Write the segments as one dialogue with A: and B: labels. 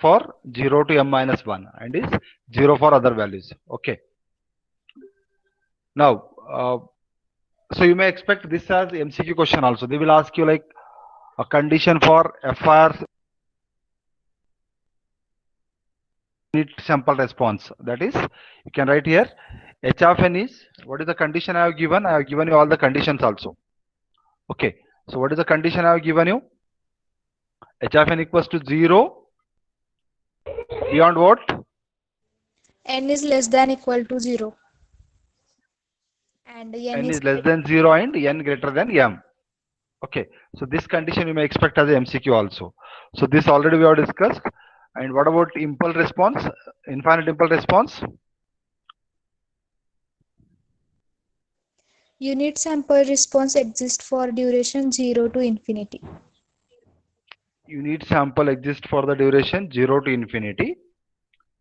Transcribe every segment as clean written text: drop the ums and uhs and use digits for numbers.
A: for 0 to m minus 1 and is 0 for other values. Okay. Now, so you may expect this as MCQ question also. They will ask you like a condition for FIR unit sample response. That is, you can write here h of n is, what is the condition I have given? I have given you all the conditions also. Okay. So what is the condition I have given you? H of n equals to 0 beyond what?
B: N is less than equal to 0 and n
A: N
B: is
A: is less than 0 and n greater than m. Okay. So this condition you may expect as a MCQ also. So this already we have discussed. And what about impulse response? Infinite impulse response?
B: unit sample response exists for duration 0 to infinity.
A: Unit sample exists for the duration 0 to infinity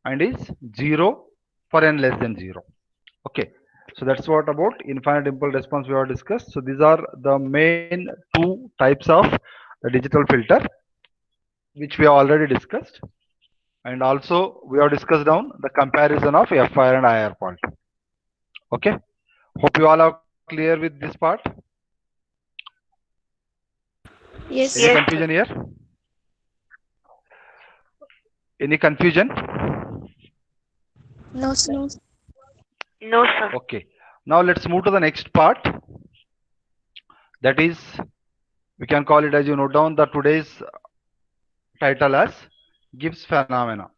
A: and is 0 for n less than 0. Okay. So that's what about infinite impulse response we have discussed. So these are the main two types of the digital filter which we have already discussed. And also we have discussed down the comparison of FIR and IR fault. Okay. Hope you all are clear with this part.
B: Yes.
A: Any confusion here? Any confusion?
B: No, sir.
C: No, sir.
A: Okay. Now let's move to the next part. That is, we can call it, as you note down the today's title as Gibbs phenomena.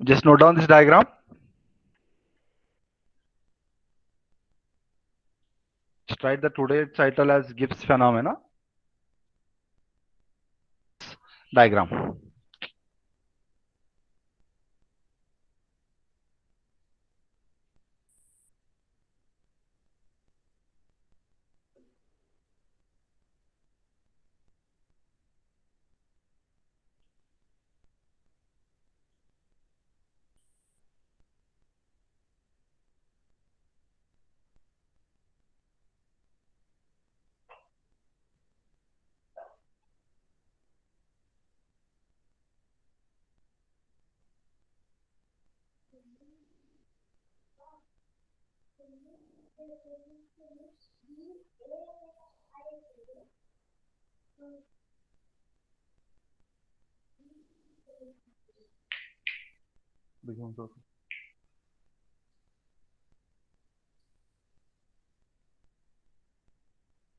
A: Just note down this diagram. Just write the today's title as Gibbs phenomena. Diagram.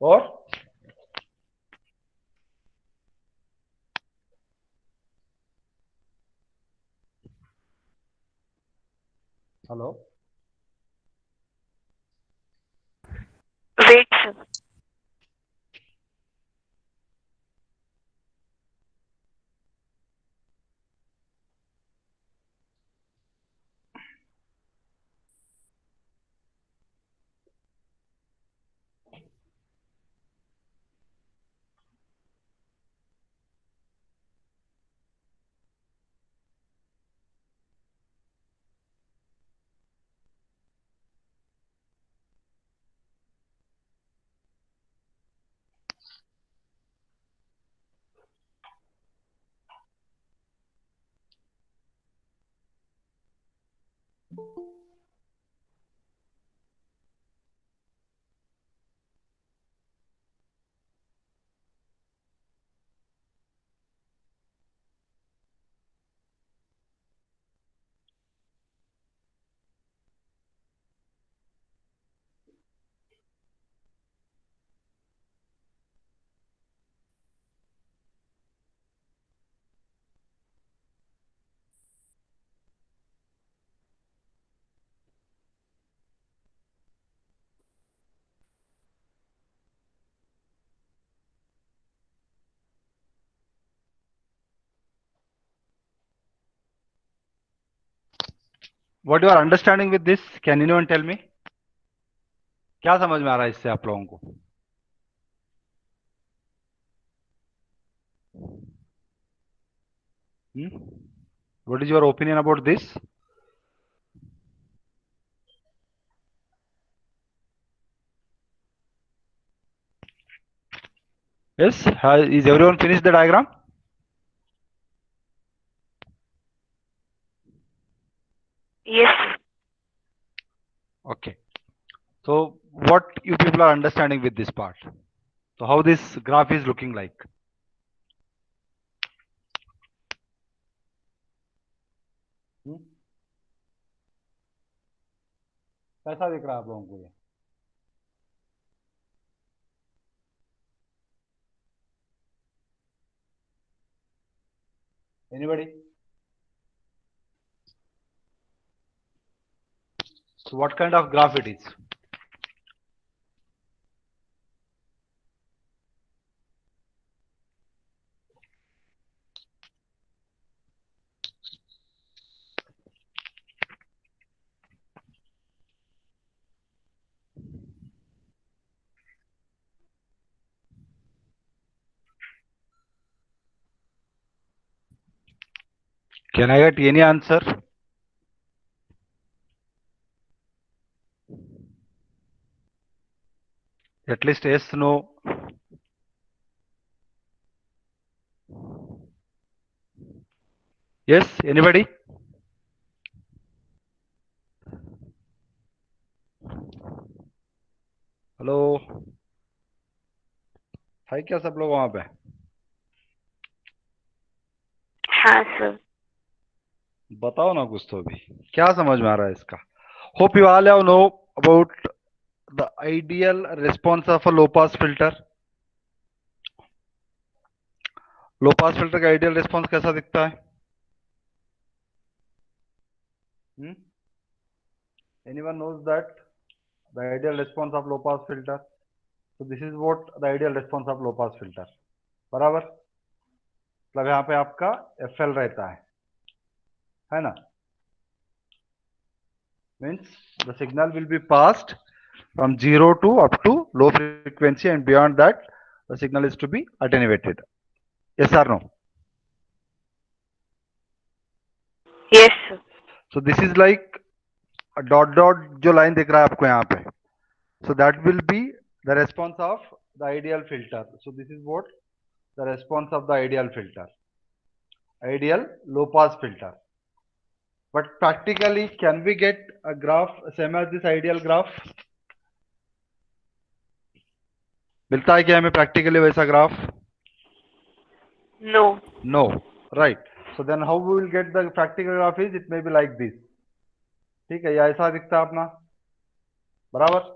A: Or hello.
C: Wait, sir.
A: What you are understanding with this? Can anyone tell me? क्या समझ में आ रहा है इससे आप लोगों को? What is your opinion about this? Yes, is everyone finished the diagram?
C: Yes, sir.
A: Okay. So what you people are understanding with this part? So how this graph is looking like? कैसा दिख रहा है आप लोगों को ये? Anybody? So what kind of graph it is? Can I get any answer? At least yes, no. Yes, anybody? Hello, है क्या सब लोग वहां पे?
C: हाँ सर.
A: बताओ ना कुछ तो भी, क्या समझ में आ रहा है इसका? Hope you all have know about the ideal response of a low pass filter. Low pass filter का आइडियल रिस्पॉन्स कैसा दिखता है? Anyone knows that the ideal response of low pass filter? So this is what the ideal response of low pass filter. बराबर, मतलब यहाँ पे आपका FL रहता है ना? Means the signal will be passed from 0 to up to low frequency, and beyond that the signal is to be attenuated. Yes or no?
C: Yes sir.
A: So this is like a dot dot जो line दिख रहा है आपको यहाँ पे. So that will be the response of the ideal filter. So this is what the response of the ideal filter, ideal low pass filter. But practically, can we get a graph same as this ideal graph? मिलता है क्या हमें practically वैसा graph?
C: No.
A: No, right. So then how we will get the practical graph is, it may be like this. ठीक है, या ऐसा दिखता है अपना, बराबर?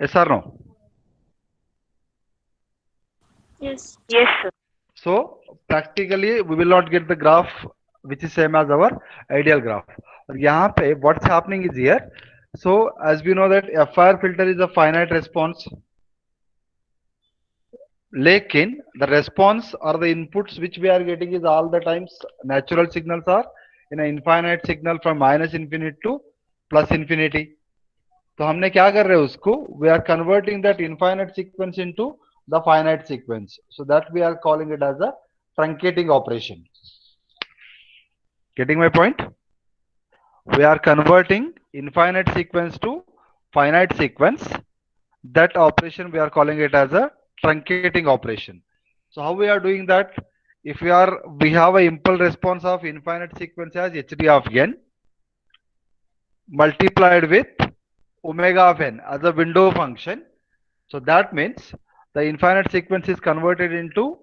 A: Yes or no?
B: Yes.
C: Yes sir.
A: So practically we will not get the graph which is same as our ideal graph. और यहाँ पे what's happening is here. So as we know that FIR filter is a finite response. लेकिन the response or the inputs which we are getting is all the times natural signals are in an infinite signal from minus infinity to plus infinity. तो हमने क्या कर रहे हैं उसको, we are converting that infinite sequence into the finite sequence. So that we are calling it as a truncating operation. Getting my point? We are converting infinite sequence to finite sequence. That operation we are calling it as a truncating operation. So how we are doing that? If we have a impulse response of infinite sequence as hd of n multiplied with omega of n as a window function. So that means the infinite sequence is converted into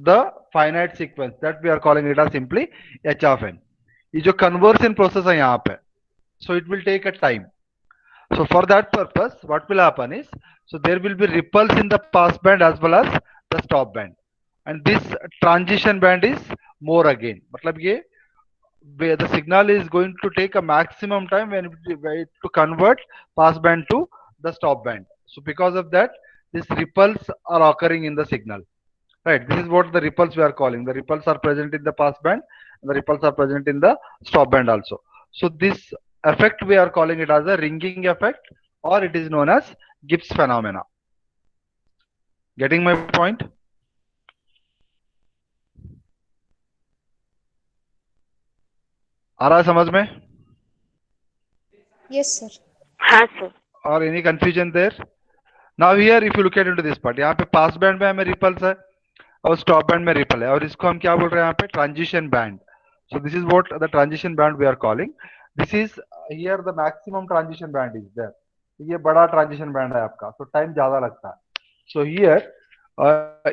A: the finite sequence, that we are calling it as simply h of n. ये जो conversion process है यहाँ पे, so it will take a time. So for that purpose, what will happen is, so there will be ripples in the pass band as well as the stop band, and this transition band is more again. मतलब ये where the signal is going to take a maximum time when to convert pass band to the stop band. So because of that, these ripples are occurring in the signal. Right, this is what the ripples we are calling. The ripples are present in the pass band, and the ripples are present in the stop band also. So this effect we are calling it as a ringing effect, or it is known as Gibbs phenomena. Getting my point? आ रहा है समझ में?
B: Yes, sir.
C: हाँ sir.
A: Or any confusion there? Now here if you look at into this part, यहाँ पे pass band में हमें ripples है और स्टॉप बैंड में रिपल है और इसको हम क्या बोल रहे हैं यहाँ पे transition band. So this is what the transition band we are calling. This is here the maximum transition band is there. ये बड़ा transition band है आपका, so time ज़्यादा लगता है. So here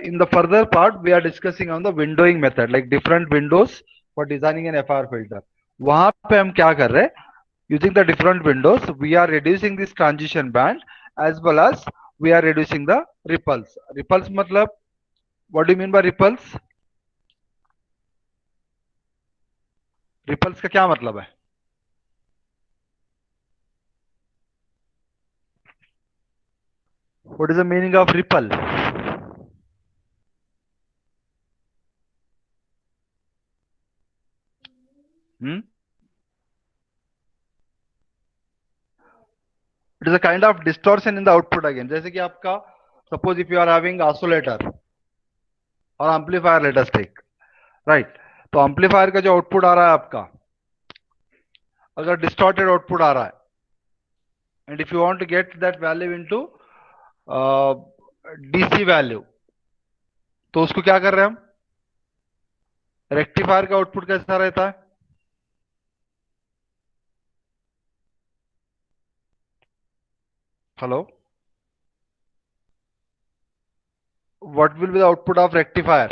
A: in the further part we are discussing on the windowing method, like different windows for designing an FIR filter. वहाँ पे हम क्या कर रहे हैं? Using the different windows, we are reducing this transition band as well as we are reducing the ripples. Ripples मतलब what do you mean by ripples? Ripples का क्या मतलब है? What is the meaning of ripple? Hmm? It is a kind of distortion in the output again. जैसे कि आपका suppose if you are having oscillator और amplifier let us take, right? तो amplifier का जो output आ रहा है आपका, अगर distorted output आ रहा है, and if you want to get that value into DC value, तो उसको क्या कर रहे हैं हम? रेक्टिफायर का आउटपुट कैसा रहता है? Hello, what will be the output of rectifier?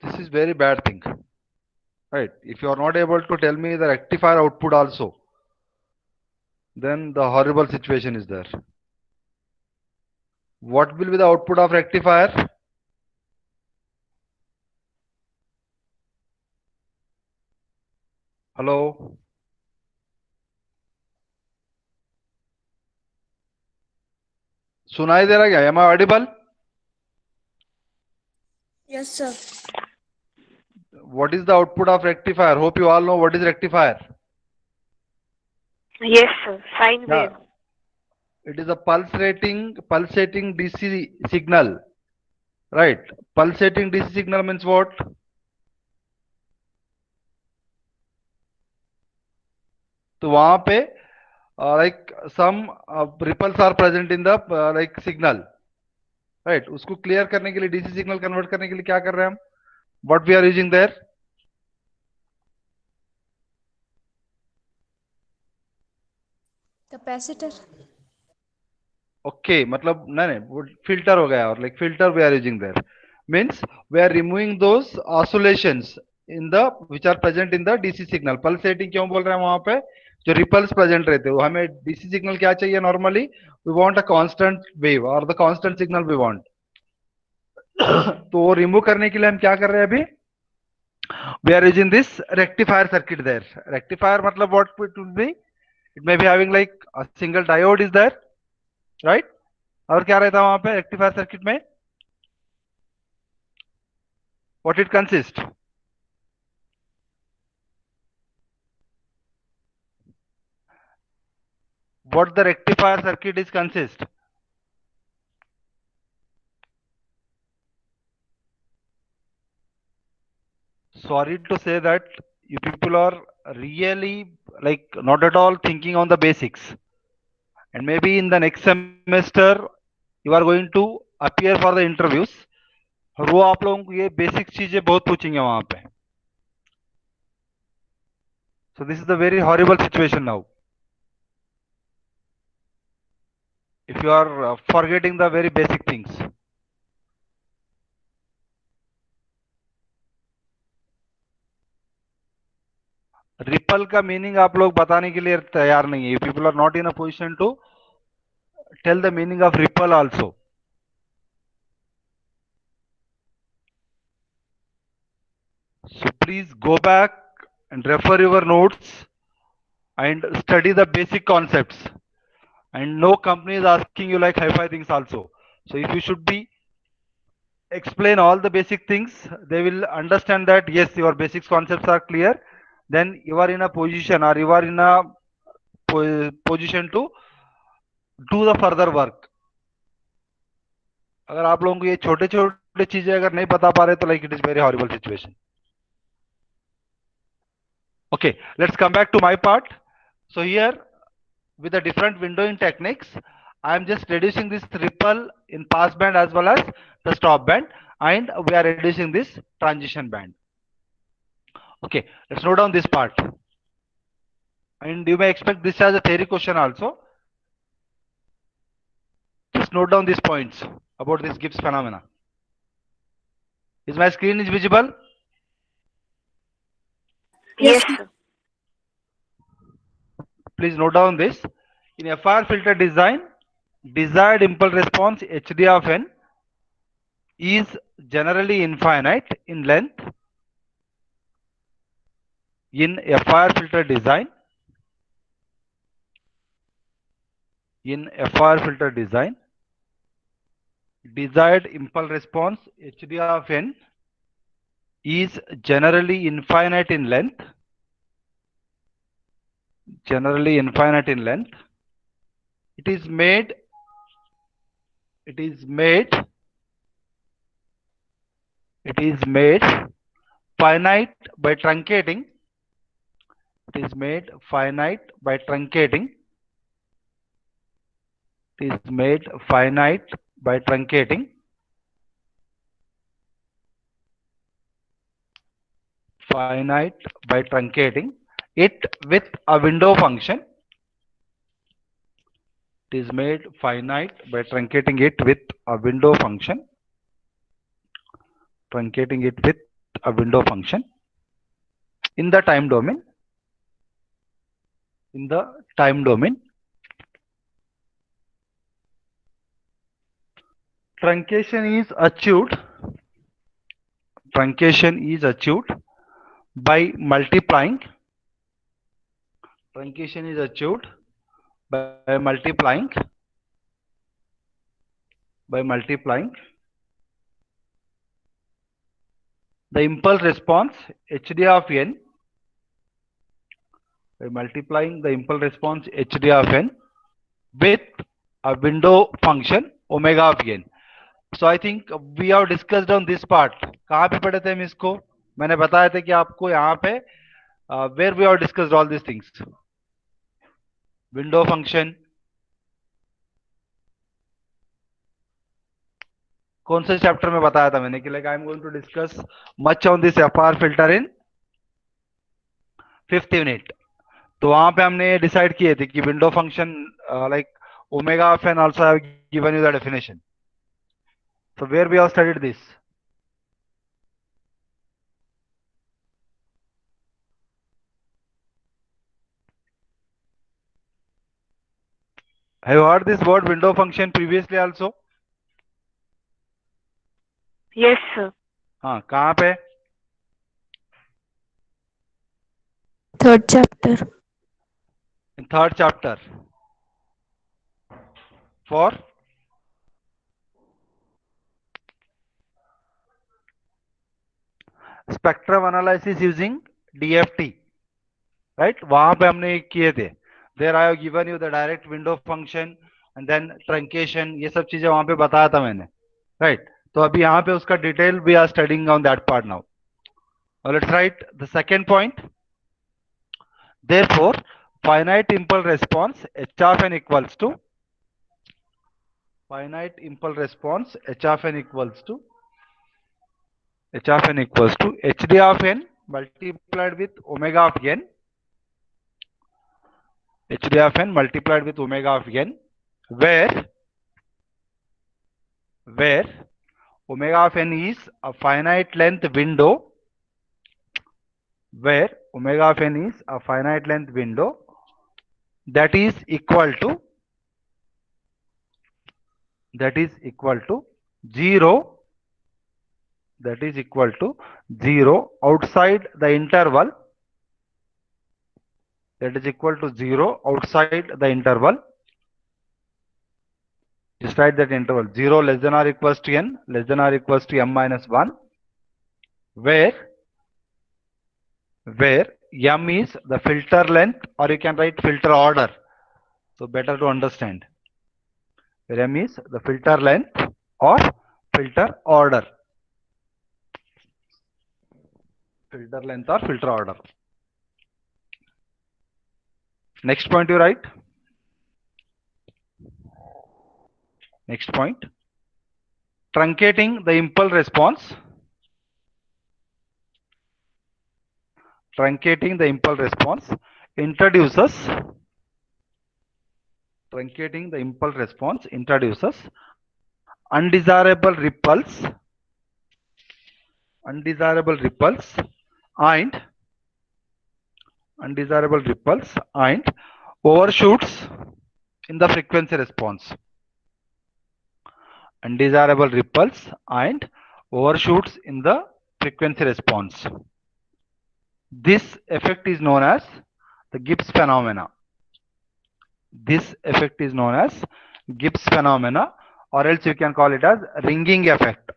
A: This is very bad thing, right? If you are not able to tell me the rectifier output also, then the horrible situation is there. What will be the output of rectifier? Hello, सुनाई दे रहा क्या? Am I audible?
B: Yes, sir.
A: What is the output of rectifier? Hope you all know what is rectifier.
C: Yes, sir. Sine
A: Yeah,
C: wave.
A: it is a pulsating DC signal, right? Pulsating DC signal means what? तो वहां पे like some ripples are present in the like signal, right? उसको clear करने के लिए, DC signal convert करने के लिए क्या कर रहे हैं हम? What we are using there?
B: Capacitor.
A: Okay, मतलब नहीं वो फिल्टर हो गया, और like filter we are using there means we are removing those oscillations in the which are present in the DC signal. Pulsating क्यों बोल रहे हैं वहां पे? जो ripples present रहते हैं, वो हमें DC signal क्या चाहिए normally? We want a constant wave or the constant signal we want. तो वो रिमूव करने के लिए हम क्या कर रहे हैं अभी? We are using this rectifier circuit there. Rectifier matlab what it will be? It may be having like a single diode is there, right? और क्या रहता है वहां पे rectifier circuit में? What it consists? What the rectifier circuit is consist? Sorry to say that you people are really like not at all thinking on the basics, and maybe in the next semester you are going to appear for the interviews और वो आप लोगों को ये basic चीजें बहुत पूछेंगे वहां पे. So this is the very horrible situation now. If you are forgetting the very basic things. Ripple का मीनिंग आप लोग बताने के लिए तैयार नहीं है. People are not in a position to tell the meaning of ripple also. So please go back and refer your notes and study the basic concepts. And no company is asking you like hi-fi things also. So if you should be explain all the basic things, they will understand that yes, your basic concepts are clear. Then you are in a position or you are in a position to do the further work. अगर आप लोगों को ये छोटे छोटे चीजें अगर नहीं बता पा रहे तो like it is very horrible situation. Okay, let's come back to my part. So here, with the different windowing techniques, I am just reducing this ripple in pass band as well as the stop band, and we are reducing this transition band. Okay, let's note down this part. And you may expect this as a theory question also. Just note down these points about this Gibbs phenomena. Is my screen is visible?
C: Yes, sir.
A: Please note down this. In FIR filter design, desired impulse response HD of n is generally infinite in length. In FIR filter design, desired impulse response HD of n is generally infinite in length. Generally infinite in length. It is made finite by truncating. It is made finite by truncating. It is made finite by truncating. Finite by truncating it with a window function. It is made finite by truncating it with a window function. Truncating it with a window function in the time domain. In the time domain, truncation is achieved. Truncation is achieved by multiplying. Truncation is achieved by multiplying. The impulse response HD of n, by multiplying the impulse response HD of n with a window function omega of n. So I think we have discussed on this part. कहाँ पे पढ़े थे हम इसको? मैंने बताया था कि आपको यहाँ पे where we have discussed all these things. Window function. कौन से चैप्टर में बताया था मैंने कि like I am going to discuss much on this FIR filter in 5th unit. तो वहां पे हमने डिसाइड किए थे कि window function like omega of n also have given you the definition. So where we have studied this? Have you heard this word window function previously also?
C: Yes, sir.
A: हाँ, कहाँ पे?
B: Third chapter.
A: In third chapter. For spectrum analysis using DFT, right? वहां पे हमने किए थे. There I have given you the direct window function and then truncation. ये सब चीजें वहां पे बताया था मैंने, right? तो अभी यहाँ पे उसका detail we are studying on that part now. Now let's write the second point. Therefore, finite impulse response h of n equals to finite impulse response h of n equals to hd of n multiplied with omega of n, hd of n multiplied with omega of n, where omega of n is a finite length window, where omega of n is a finite length window that is equal to 0, that is equal to 0 outside the interval, that is equal to 0 outside the interval. Just write that interval 0 less than or equals to n less than or equals to m minus 1, where m is the filter length, or you can write filter order, so better to understand, where m is the filter length or filter order. Filter length or filter order. Next point you write. Next point. Truncating the impulse response. Truncating the impulse response introduces undesirable ripples and overshoots in the frequency response. Undesirable ripples and overshoots in the frequency response. This effect is known as the Gibbs phenomena. This effect is known as Gibbs phenomena, or else you can call it as ringing effect.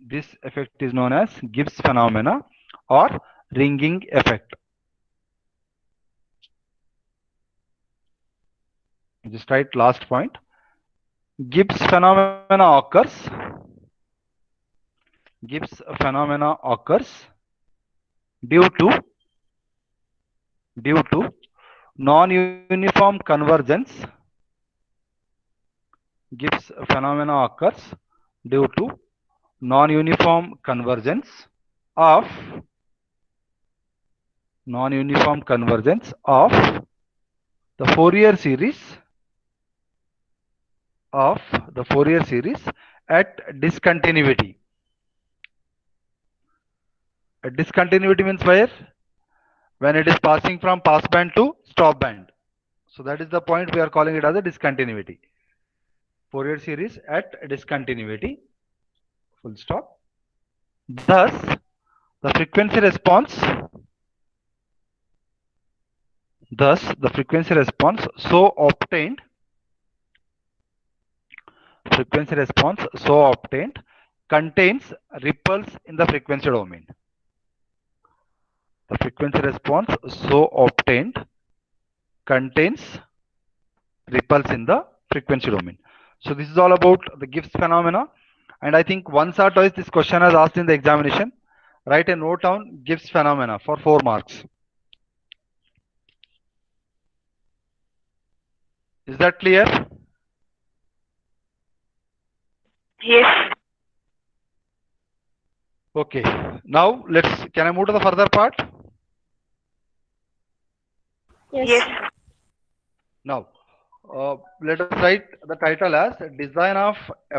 A: This effect is known as Gibbs phenomena or ringing effect. Just write last point. Gibbs phenomena occurs due to non-uniform convergence. Gibbs phenomena occurs due to non-uniform convergence of the Fourier series at discontinuity. Discontinuity means where? When it is passing from passband to stop band. So that is the point we are calling it as a discontinuity. Fourier series at discontinuity. Full stop. Thus, the frequency response so obtained contains ripples in the frequency domain. The frequency response so obtained contains ripples in the frequency domain. So this is all about the Gibbs phenomena, and I think once or twice this question has asked in the examination. Write a note down Gibbs phenomena for 4 marks. Is that clear?
C: Yes.
A: Okay. Now can I move to the further part?
B: Yes.
C: Yes.
A: Now, let us write the title as Design of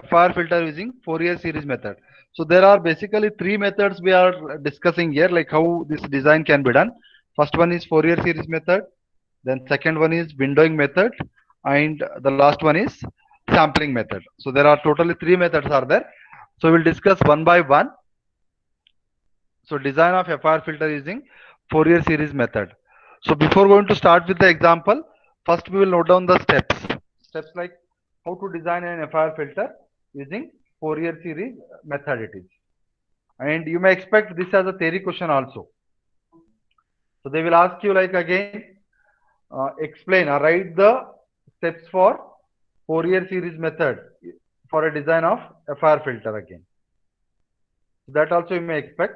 A: FIR filter using Fourier series method. So there are basically 3 methods we are discussing here, like how this design can be done. First one is Fourier series method, then second one is windowing method, and the last one is sampling method. So there are totally 3 methods are there. So we'll discuss one by one. So design of FIR filter using Fourier series method. So before going to start with the example, first we will note down the steps. Steps like how to design an FIR filter using Fourier series method it is. And you may expect this as a theory question also. So they will ask you like again, explain or write the steps for Fourier series method for a design of FIR filter again. So that also you may expect.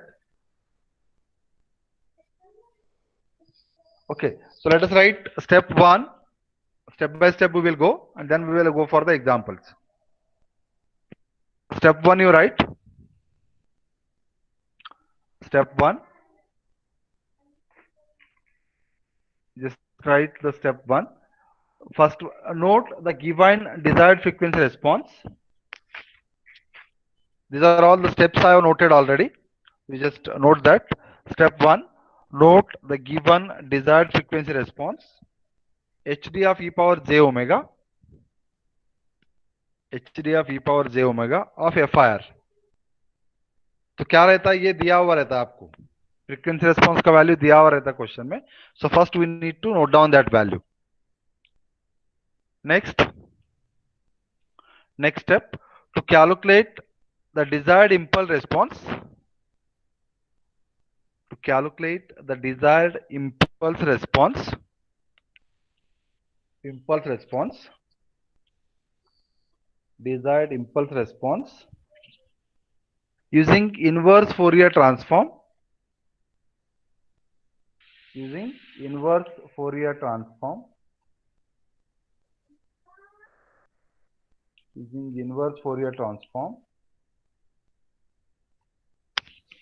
A: Okay, so let us write step 1. Step by step we will go, and then we will go for the examples. Step 1 you write. Step 1. Just write the step 1. First, note the given desired frequency response. These are all the steps I have noted already. We just note that. Step 1. Note the given desired frequency response. HD of e power j omega. HD of e power j omega of FIR. तो क्या रहता है, ये दिया हुआ रहता है आपको, फ्रीक्वेंसी रेस्पॉन्स का वैल्यू दिया हुआ रहता है क्वेश्चन में. So first we need to note down that value. Next step to calculate the desired impulse response. To calculate the desired impulse response, desired impulse response using inverse Fourier transform. Using inverse Fourier transform. Using inverse Fourier transform.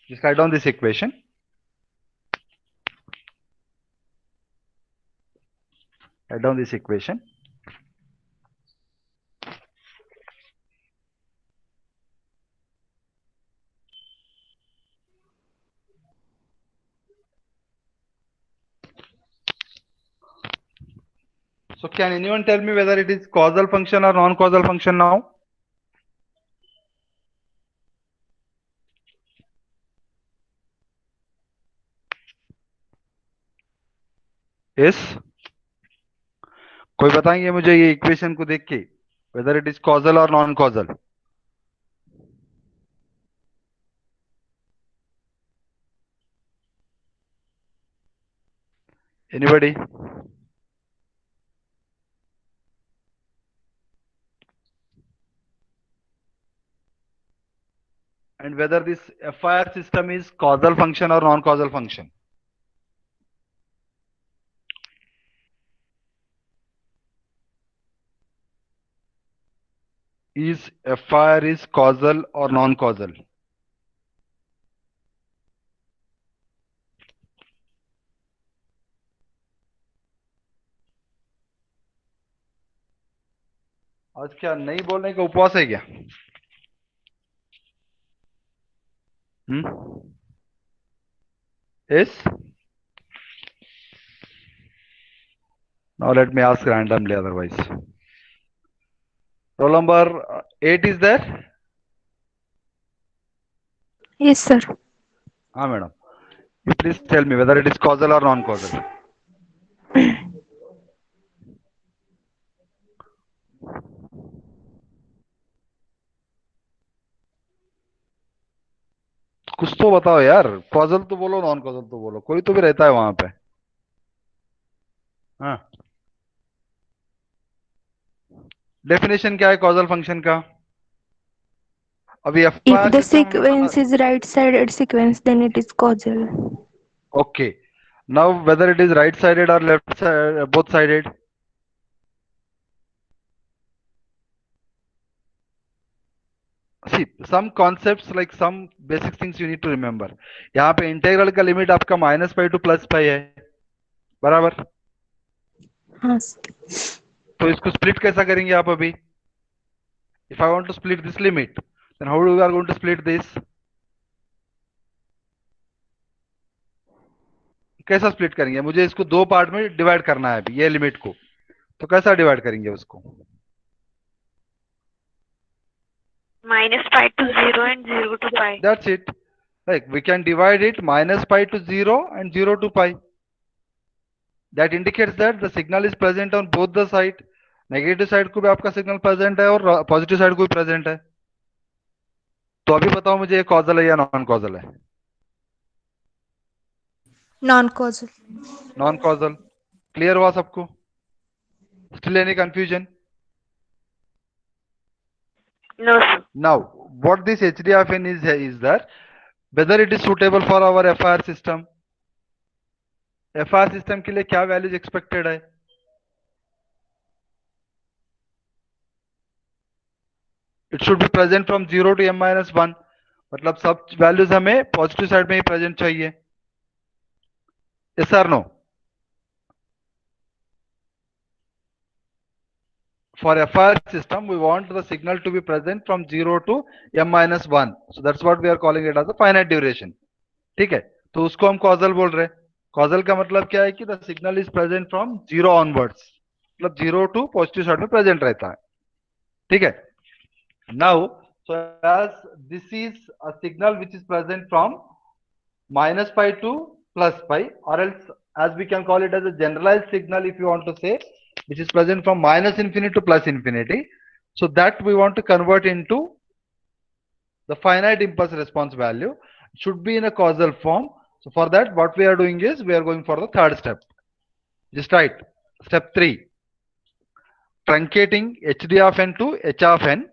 A: Just write down this equation. Write down this equation. So can anyone tell me whether it is causal function or non-causal function now? Yes. कोई बताएंगे मुझे ये equation को देख के whether it is causal or non-causal? Anybody? And whether this FIR system is causal function or non-causal function? Is FIR is causal or non-causal? आज क्या नहीं बोलने का उपवास है क्या? Yes. Now let me ask randomly otherwise. Roll number 8 is there?
B: Yes, sir.
A: Ah, madam. You please tell me whether it is causal or non-causal. कुछ तो बताओ यार, causal तो बोलो, non-causal तो बोलो, कोई तो भी रहता है वहां पे. हाँ. डेफिनेशन क्या है causal function का? अभी
B: If the sequence is right-sided sequence, then it is causal.
A: Okay. Now whether it is right-sided or left-sided, both-sided. See, some concepts like some basic things you need to remember. यहाँ पे integral का limit आपका -π to +π है, बराबर?
B: हाँ.
A: तो इसको split कैसा करेंगे आप अभी? If I want to split this limit, then how we are going to split this? कैसा स्प्लिट करेंगे? मुझे इसको दो पार्ट में डिवाइड करना है अभी ये लिमिट को, तो कैसा डिवाइड करेंगे उसको?
C: -π to 0 and 0 to π.
A: That's it. Like we can divide it -π to 0 and 0 to π. That indicates that the signal is present on both the side. Negative side को भी आपका सिग्नल प्रेजेंट है और पॉजिटिव साइड को भी present है. तो अभी बताओ मुझे ये कॉजल है या नॉन कॉजल है?
B: Non causal.
A: Non causal. Clear हुआ सबको? Still any confusion?
C: No, sir.
A: Now what this HDFN is that whether it is suitable for our FIR system. FIR system के लिए क्या वैल्यूज एक्सपेक्टेड है? It should be present from 0 to m-1. मतलब सब values हमें positive side में ही present चाहिए. Yes or no? For FIR system, we want the signal to be present from 0 to m-1. So that's what we are calling it as a finite duration. ठीक है, तो उसको हम causal बोल रहे हैं. Causal का मतलब क्या है कि the signal is present from 0 onwards. मतलब 0 to positive side में present रहता है. ठीक है. Now, so as this is a signal which is present from -π to +π, or else as we can call it as a generalized signal if you want to say, which is present from -∞ to +∞. So that we want to convert into the finite impulse response value. It should be in a causal form. So for that, what we are doing is we are going for the third step. Just write step 3. Truncating HD of n to H of n.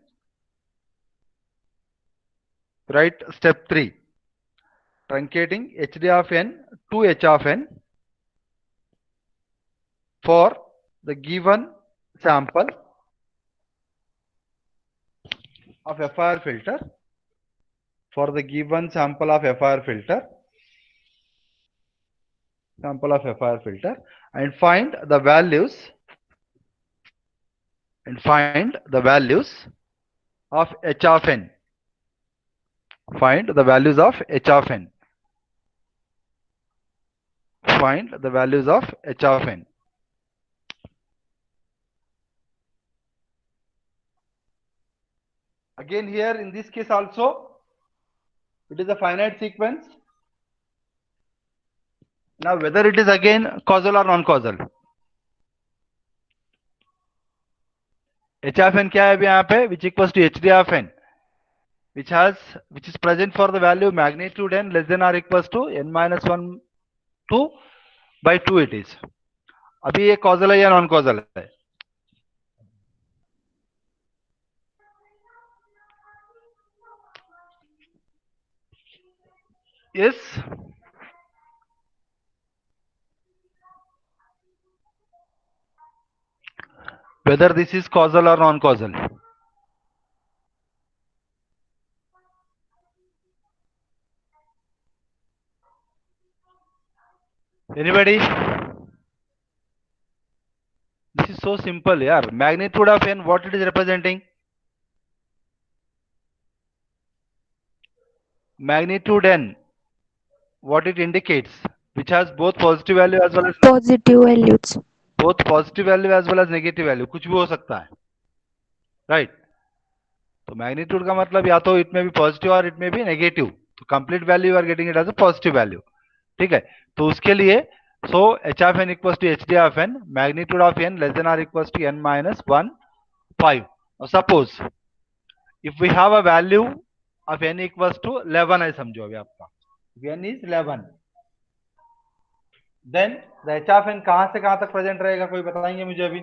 A: Write step 3. Truncating HD of n to h of n for the given sample of FIR filter, for the given sample of FIR filter, and find the values of h of n. Find the values of h of n. Find the values of h of n. Again here in this case also, it is a finite sequence. Now whether it is again causal or non-causal. h of n क्या है अभी यहाँ पे, which equals to hd of n, which is present for the value magnitude n less than or equals to n minus 1 2 by 2 it is. अभी ये causal है या non-causal है? Yes. Whether this is causal or non-causal. Anybody? This is so simple, yaar. Magnitude of n, what it is representing? Magnitude n, what it indicates, which has both positive value as well as
B: Positive values.
A: negative value, कुछ भी हो सकता है, right? तो magnitude का मतलब या तो it may be positive or it may be negative. तो complete value you are getting it as a positive value. ठीक है, तो उसके लिए so h of n equals to hd of n, magnitude of n less than or equals to n minus 1 5. Now suppose if we have a value of n equals to 11 है, समझो अभी आपका, if n is 11, then the h of n कहां से कहां तक present रहेगा, कोई बताएंगे मुझे अभी?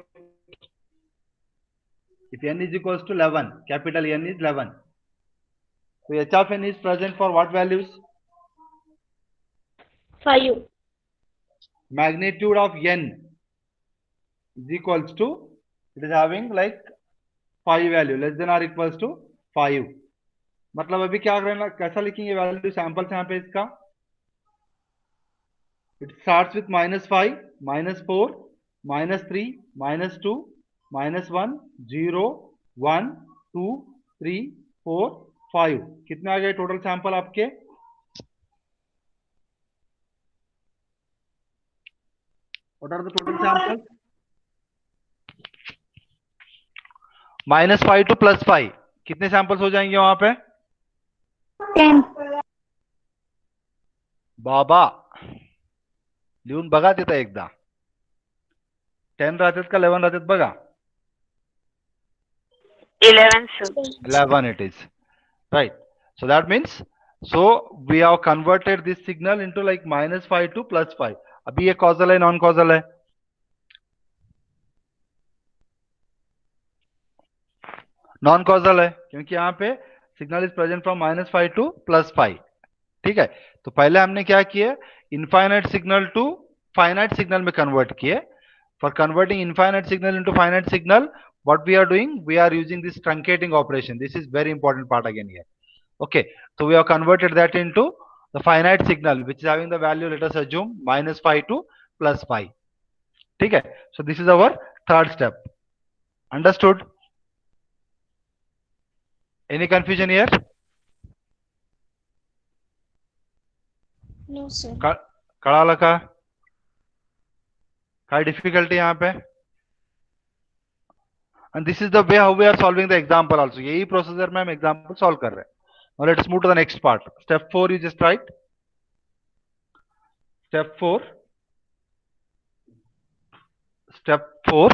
A: If n is equals to 11, capital N is 11, so h of n is present for what values?
C: 5.
A: Magnitude of n is equals to, it is having like 5 value less than or equals to 5. मतलब अभी क्या करना, कैसा लिखेंगे value sample से यहाँ पे इसका? It starts with -5, -4, -3, -2, -1, 0, 1, 2, 3, 4, 5. कितने आ गए टोटल सैंपल आपके? What are the total samples? -5 to +5, कितने सैंपल्स हो जाएंगे वहां पे?
B: 10.
A: बाबा लिहून बघा तिथं एकदा. 10 राहतात का 11 राहतात बघा.
C: 11, sir.
A: 11 it is, right? So that means, so we have converted this signal into like -5 to +5. अभी ये causal है non causal है? नॉन कॉजल है, क्योंकि यहाँ पे signal is present from -5 to +5. ठीक है, तो पहले हमने क्या किया, infinite signal to finite signal में कन्वर्ट किए. For converting infinite signal into finite signal, what we are doing, we are using this truncating operation. This is very important part again here. Okay, so we have converted that into the finite signal which is having the value, let us assume -5 to +5. ठीक है, so this is our third step. Understood? Any confusion here?
B: No, sir.
A: कळालं का? काय difficulty यहाँ पे? And this is the way how we are solving the example also. यही procedure में हम एग्जाम्पल सॉल्व कर रहे हैं. Now let us move to the next part. Step 4 you just write. Step 4. Step 4.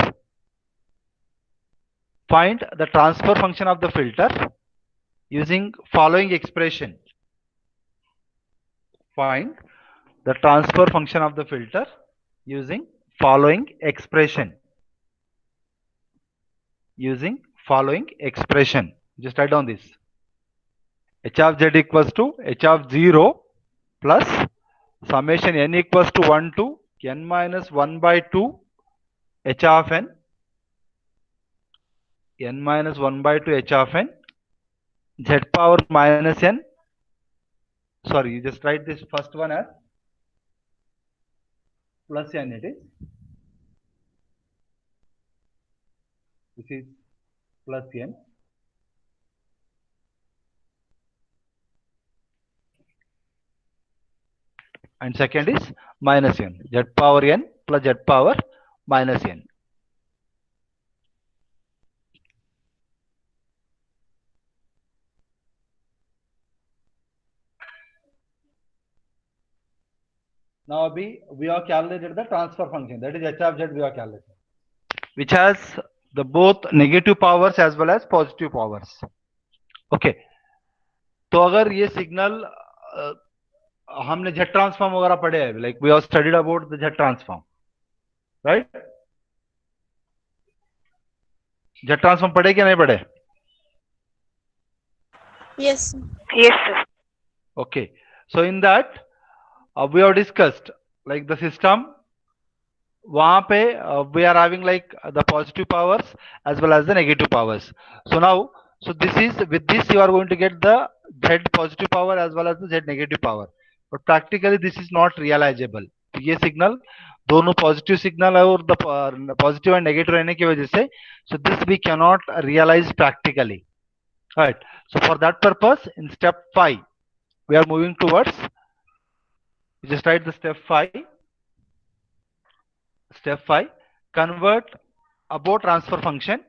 A: Find the transfer function of the filter using following expression. Find the transfer function of the filter using following expression. Using following expression. Just write down this. h of z equals to h of 0 plus summation n equals to 1 to n minus 1 by 2 h of n minus 1 by 2 h of n z power minus n. Sorry, you just write this first one as plus n. It is this is plus n and second is minus n, z power n plus z power minus n. Now we have calculated the transfer function, that is h of z we have calculated, which has the both negative powers as well as positive powers. Okay, तो अगर ये signal हमने z transform वगैरह पढ़े हैं, like we have studied about the z transform, right? z transform पढ़े क्या नहीं पढ़े?
B: Yes.
C: Yes, sir.
A: Okay, so in that we have discussed like the system. वहाँ पे we are having like the positive powers as well as the negative powers. So now, so this is with this you are going to get the z positive power as well as the z negative power. But practically this is not realizable. तो ये signal दोनों positive signal और the positive and negative रहने की वजह से, so this we cannot realize practically. Right. So for that purpose, in step 5, we are moving towards. Just write the step 5. Step 5, convert above transfer function.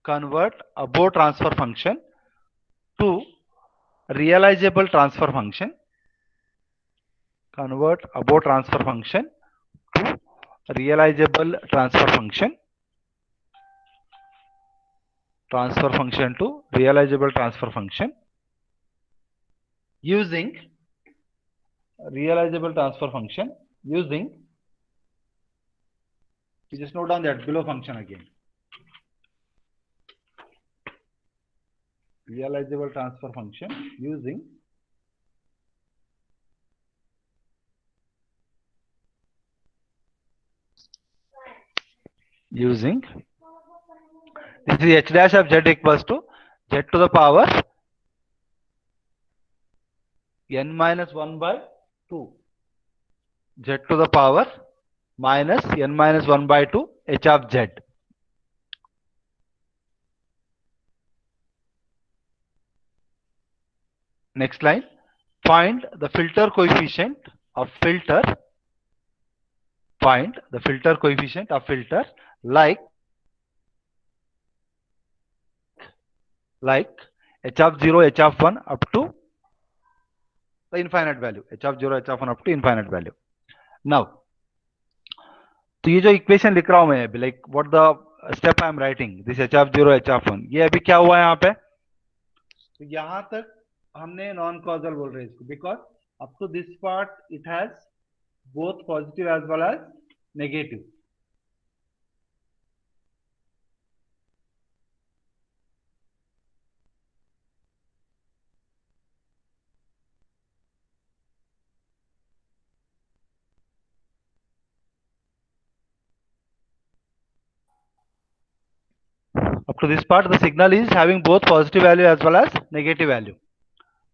A: Convert above transfer function to realizable transfer function. Convert above transfer function to realizable transfer function. Transfer function to realizable transfer function using realizable transfer function using, you just note down that below function again. Realizable transfer function using this is h dash of z equals to z to the power n minus 1 by 2, z to the power minus n minus 1 by 2 h of z. Next line, find the filter coefficient of filter. Find the filter coefficient of filter like h of 0, h of 1 up to the infinite value, h of 0, h of 1 up to infinite value. Now, तो ये जो equation लिख रहा हूं मैं अभी, like what the step I am writing, this h of 0, h of 1, ये अभी क्या हुआ है यहाँ पे? तो यहाँ तक हमने नॉन कॉजल बोल रहे हैं इसको, because up to this part it has both positive as well as negative. Up to this part the signal is having both positive value as well as negative value.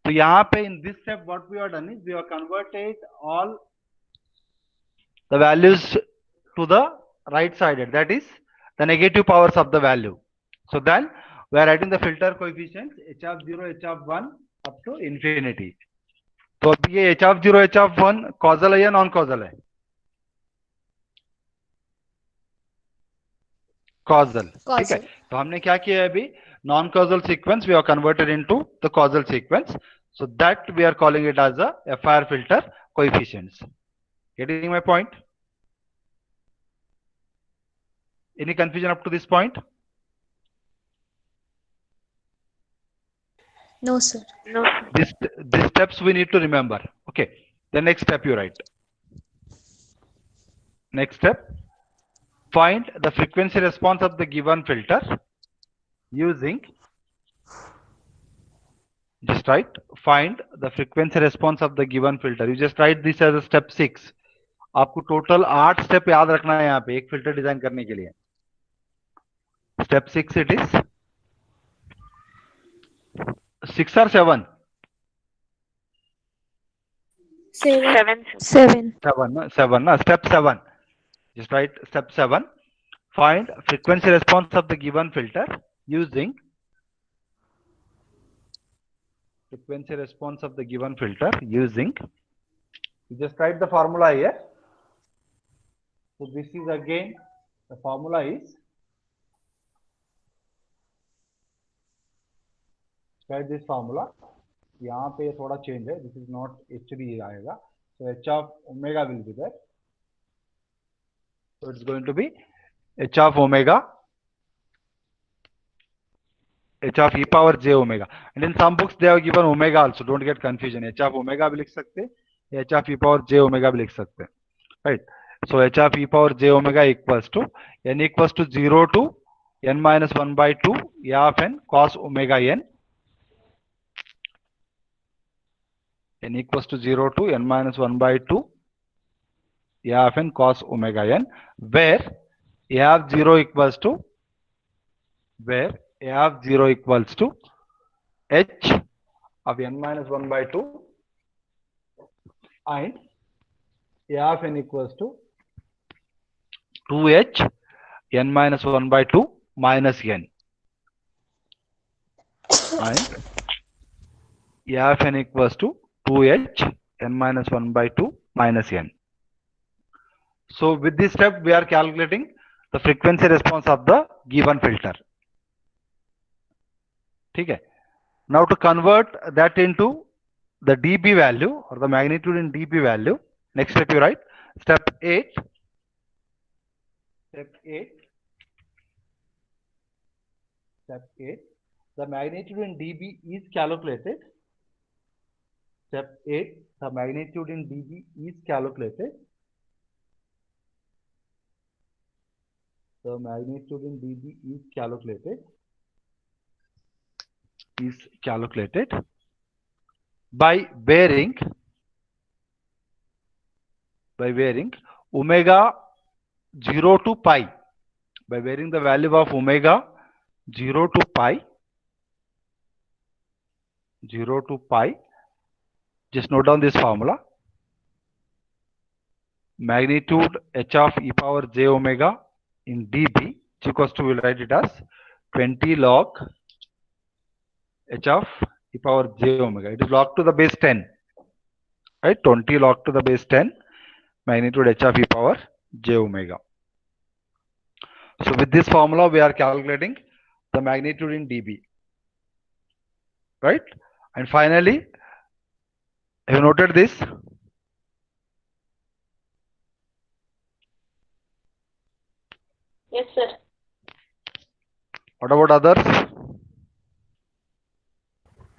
A: तो यहाँ पे in this step what we have done is we have converted all the values to the right sided, that is the negative powers of the value. So then we are writing the filter coefficients h of 0, h of 1 up to infinity. तो अब ये h of 0, h of 1 causal है या non causal है? Causal. ठीक है, तो हमने क्या किया है अभी, non causal sequence we have converted into the causal sequence, so that we are calling it as a FIR filter coefficients. Getting my point? Any confusion up to this point?
B: No, sir.
C: No, sir.
A: These steps we need to remember. Okay, the next step you write. Next step, find the frequency response of the given filter using just write find the frequency response of the given filter. You just write this as a step 6. आपको total 8 step याद रखना है यहाँ पे एक filter design करने के लिए. Step 6 it is 6 or 7?
C: 7.
B: 7.
A: 7 na? Step 7. Just write step 7. Find frequency response of the given filter using frequency response of the given filter using. You just write the formula here. So this is again the formula is, write this formula. यहाँ पे थोड़ा change है. This is not actually आएगा. So h of omega will be there. So it's going to be h of omega, h of e power j omega. And in some books they have given omega also. Don't get confusion. h of omega भी लिख सकते, h of e power j omega भी लिख सकते, right? So h of e power j omega equals to n equals to 0 to n minus 1 by 2 a of n cos omega n. N equals to 0 to n minus 1 by 2 a of n cos omega n, where a of 0 equals to, where a of 0 equals to h of n minus 1 by 2 and a of n equals to 2h n minus 1 by 2 minus n, and a of n equals to 2h n minus 1 by 2 minus n. So with this step we are calculating the frequency response of the given filter. Okay. Now to convert that into the dB value or the magnitude in dB value, next step you write step 8. Step 8. Step 8. The magnitude in dB is calculated. Step 8. The magnitude in dB is calculated. The magnitude in dB is calculated. Is calculated by varying omega 0 to pi, by varying the value of omega 0 to pi, 0 to pi. Just note down this formula. Magnitude h of e power j omega in dB is equals to, we'll write it as 20 log h of e power j omega. It is log to the base 10, right? 20 log to the base 10 magnitude h of e power j omega. So with this formula we are calculating the magnitude in dB, right? And finally, have you noted this?
C: Yes, sir.
A: What about others?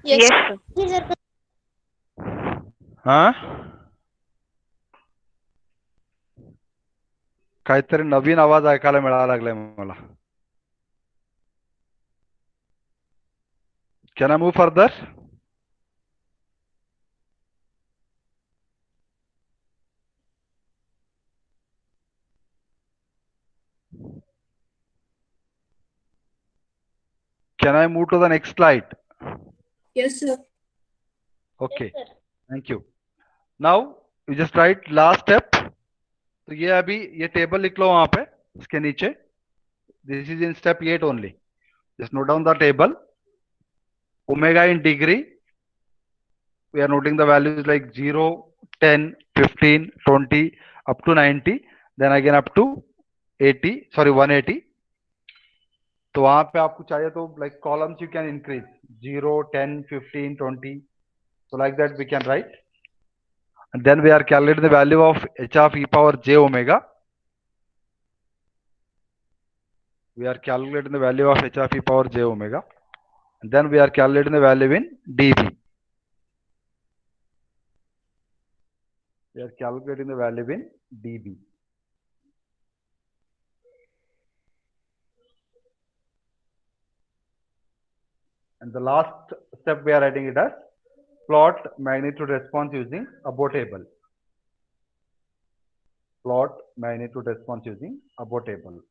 C: Yes, sir.
A: हा? काहीतरी नवीन आवाज ऐकायला मिळायला लागलाय मला. Can I move further? Can I move to the next slide?
B: Yes, sir.
A: Okay.
C: Yes, sir.
A: Thank you. Now you just write last step. तो ये अभी ये टेबल लिख लो वहां पे इसके नीचे. This is in step 8 only. Just note down the table. Omega in degree. We are noting the values like 0, 10, 15, 20 up to 90. Then again up to 80. Sorry, 180. तो वहां पे आपको चाहिए तो like columns you can increase 0, 10, 15, 20. So like that we can write. And then we are calculating the value of h of e power j omega. We are calculating the value of h of e power j omega. And then we are calculating the value in dB. We are calculating the value in dB. And the last step we are writing it as Plot magnitude response using above table. Plot magnitude response using above table.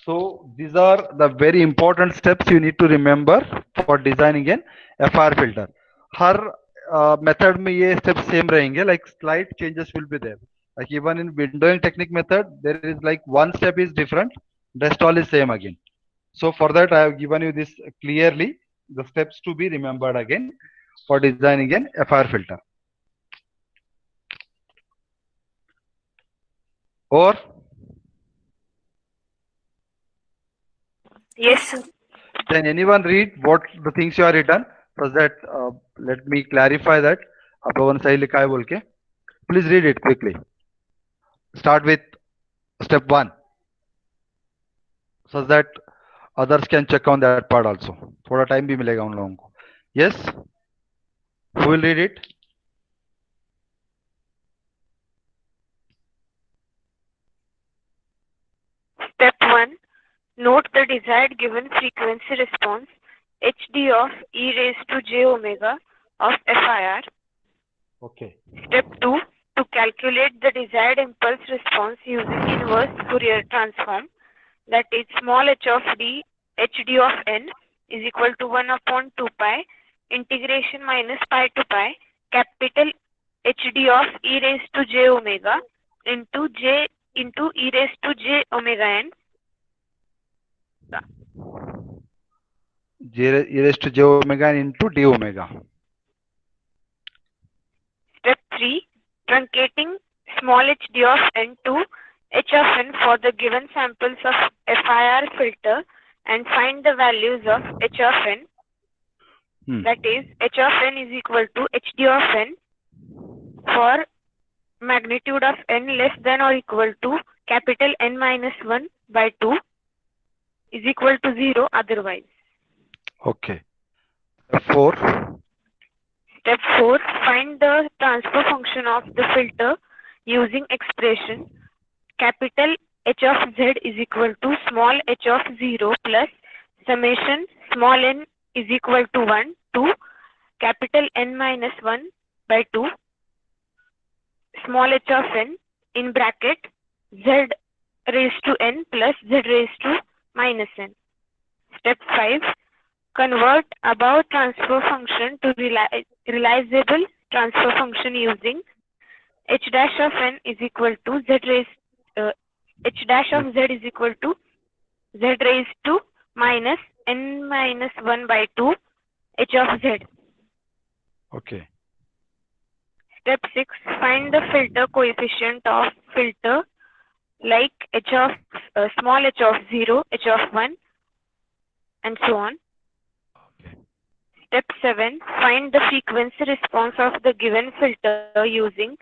A: So these are the very important steps you need to remember for designing an FIR filter. Her method में ये steps same रहेंगे, like slight changes will be there. Like even in windowing technique method, there is like one step is different, rest all is same again. So for that I have given you this clearly, the steps to be remembered again for designing an FIR filter. Or
C: Yes, sir.
A: can anyone read what the things you are written? So that let me clarify that. Abhavan सही लिखा है बोल के. Please read it quickly. Start with step 1 so that others can check on that part also. थोड़ा time भी मिलेगा उन लोगों को. Yes? Who will read it?
C: Step 1. Note the desired given frequency response HD of e raised to j omega of FIR.
A: Okay.
C: Step 2. To calculate the desired impulse response using inverse Fourier transform, that is small h of d hd of n is equal to 1 upon 2 pi integration minus pi to pi capital hd of e raised to j omega into e raised to j omega n.
A: E raised to j omega into d omega.
C: Step 3. Truncating small hd of n to h of n for the given samples of FIR filter and find the values of h of n. That is, h of n is equal to hd of n for magnitude of n less than or equal to capital N minus 1 by 2 is equal to 0 otherwise.
A: Okay. Step 4.
C: Step 4. Find the transfer function of the filter using expression capital H of Z is equal to small h of 0 plus summation small n is equal to 1 to capital N minus 1 by 2 small h of n in bracket Z raised to n plus Z raised to minus n. Step 5. Convert above transfer function to realizable transfer function using h dash of n is equal to z raised h dash of z is equal to z raised to minus n minus 1 by 2 h of z.
A: Okay.
C: Step 6. Find the filter coefficient of filter like h of small h of 0, h of 1 and so on. Step 7. Find the frequency response of the given filter using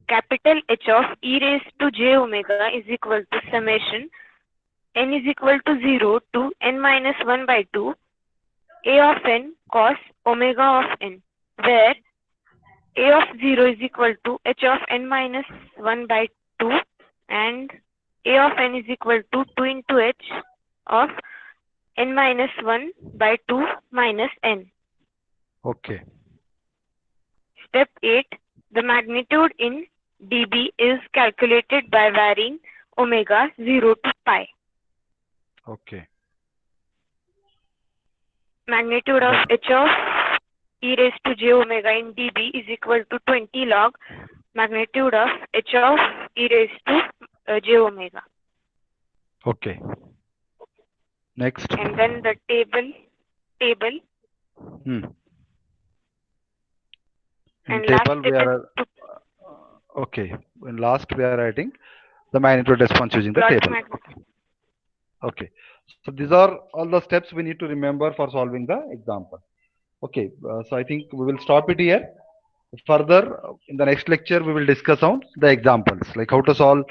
C: capital H of e raised to j omega is equal to summation n is equal to 0 to n minus 1 by 2 a of n cos omega of n, where a of 0 is equal to h of n minus 1 by 2 and a of n is equal to 2 into h of n minus 1 by 2 minus n.
A: Okay.
C: Step 8. The magnitude in dB is calculated by varying omega 0 to pi.
A: Okay.
C: Magnitude of h of e raised to j omega in dB is equal to 20 log magnitude of h of e raised to j omega.
A: Okay. Next.
C: And then the table.
A: In
C: And
A: table
C: last
A: we
C: step
A: are okay. In last we are writing the magnitude response using the table. Okay. So these are all the steps we need to remember for solving the example. Okay. So I think we will stop it here. Further in the next lecture we will discuss on the examples, like how to solve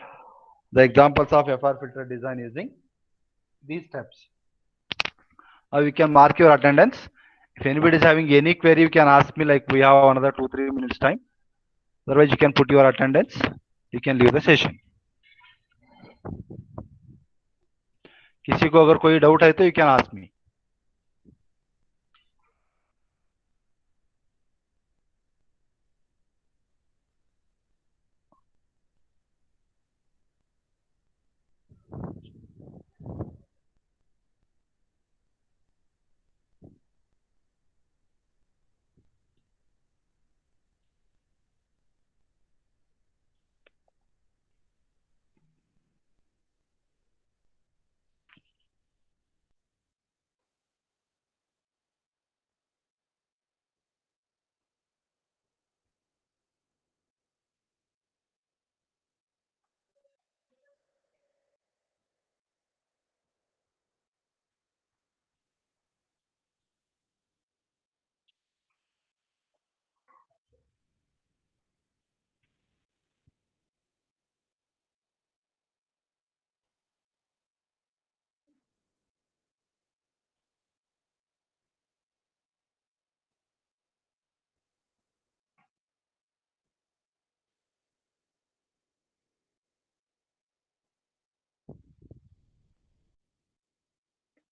A: the examples of FIR filter design using these steps. Now you can mark your attendance. If anybody is having any query, you can ask me, like we have another 2-3 minutes time. Otherwise, you can put your attendance. You can leave the session. किसी को अगर कोई doubt है तो you can ask me.